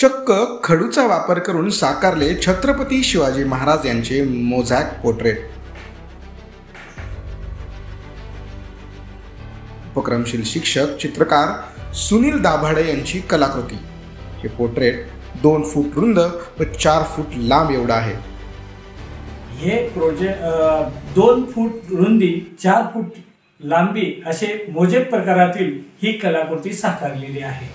चक्क खडूचा वापर करून साकारले छत्रपती शिवाजी महाराज यांचे मोझॅक पोर्ट्रेट। उपक्रमशील शिक्षक चित्रकार सुनील दाभाडे यांची कलाकृती। हे पोर्ट्रेट 2 फूट रुंद व 4 फूट लांब एवढा आहे। हे प्रोजेक्ट 2 फूट रुंदी 4 फूट लांबी असे मोजेक प्रकारातील ही कलाकृती साकारलेली आहे।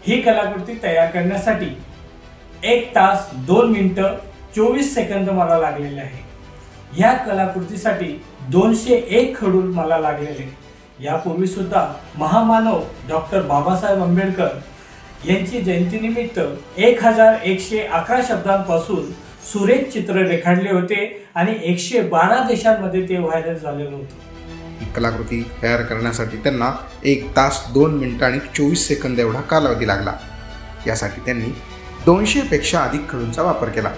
ही कलाकृती तयार करण्यासाठी 1 तास 2 मिनिटं 24 सेकंद मला लागलेले आहे। या कलाकृतीसाठी 201 खडू मला लागलेले। यापूर्वी सुद्धा महामानव डॉक्टर बाबासाहेब आंबेडकर यांची जयंतीनिमित्त 1111 शब्दांपासून सुरेख चित्र रेखाटले होते आणि 112 देशांमध्ये ते व्हायरल झालेलं होतं। ही कलाकृती तयार करण्यासाठी त्यांना 1 तास 2 मिनिटं आणि 24 सेकंद एवढा कालावधी लागला। यासाठी त्यांनी 200 पेक्षा अधिक खडूंचा वापर केला।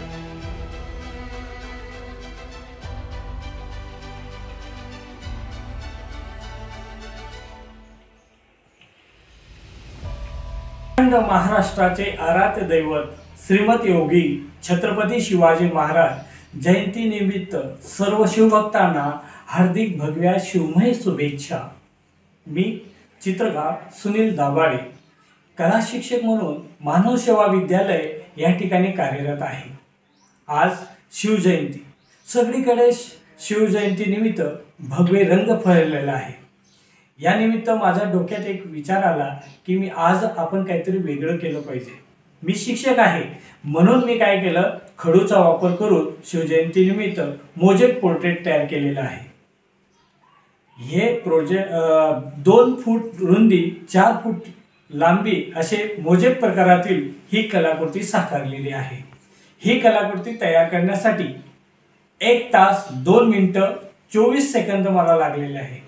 महाराष्ट्राचे आराध्य दैवत श्रीमत योगी छत्रपती शिवाजी महाराज जयंती निमित्त सर्व शिवभक्तांना हार्दिक भगव्या शिवमय शुभेच्छा। मी चित्रकार सुनील दाभाडे कला शिक्षक म्हणून मानव सेवा विद्यालय या ठिकाणी कार्यरत आहे। आज शिवजयंती, सगळीकडे शिवजयंती निमित्त भगवे रंग फैललेला आहे। या निमित्त माझ्या डोक्यात एक विचार आला की मी आज आपण काहीतरी वेगळं केलं पाहिजे। मी शिक्षक आहे म्हणून मी काय केलं, खडूचा वापर करून शिवजयंती निमित्त मोजेक पोर्ट्रेट तयार केलेला आहे। हे प्रोजेक्ट 2 फूट रुंदी 4 फूट लांबी असे मोजेक प्रकारातील ही कलाकृती साकारलेली आहे। ही कलाकृती तयार करण्यासाठी 1 तास 2 मिनिटं 24 सेकंद मला लागलेले आहे।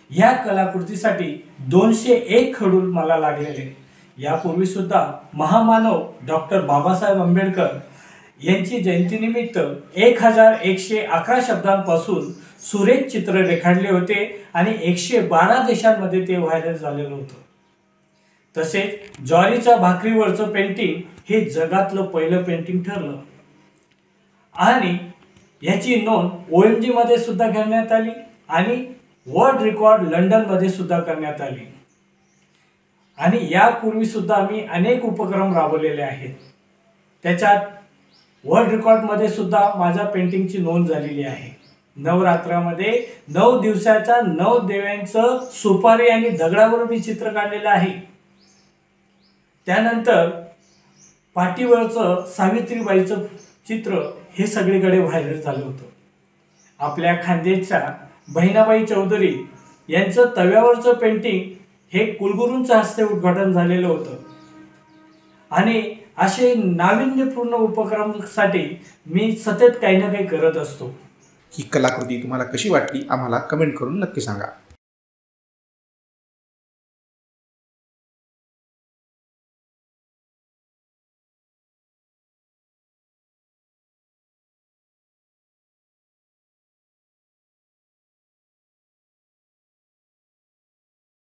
या कलाकृतीसाठी 201 खडू मला लागलेले। यापूर्वी सुद्धा महामानव डॉक्टर बाबासाहेब आंबेडकर यांची जयंतीनिमित्त 1111 शब्दांपासून सुरेख चित्र रेखाटले होते आणि 112 देशांमध्ये ते व्हायरल झालेलं होतं। तसेच ज्वारीच्या भाकरीवरचं पेंटिंग हे जगातलं पहिलं पेंटिंग ठरलं आणि याची नोंद OMG मध्ये सुद्धा करण्यात आली आणि वर्ल्ड रेकॉर्ड लंडन मध्ये सुद्धा करण्यात आली। आणि यापूर्वी सुद्धा आम्ही अनेक उपक्रम राबवलेले आहेत। त्याच्यात वर्ल्ड रेकॉर्ड मध्ये सुद्धा माझ्या पेंटिंगची नोंद झालेली आहे। नवरात्रामध्ये 9 दिवसाच्या 9 देव्यांचं सुपारी आणि दगडावर मी चित्र काढलेलं आहे। त्यानंतर पाठीवरचं सावित्रीबाईचं चित्र हे सगळीकडे व्हायरल झालं होतं। आपल्या खानदेशच्या बहिणाबाई चौधरी यांचं तव्यावरचं पेंटिंग हे कुलगुरूंच्या हस्ते उद्घाटन झालेलं होतं। आणि असे नाविन्यपूर्ण उपक्रमासाठी मी सतत काही ना काही करत असतो। ही कलाकृती तुम्हाला कशी वाटली आम्हाला कमेंट करून नक्की सांगा।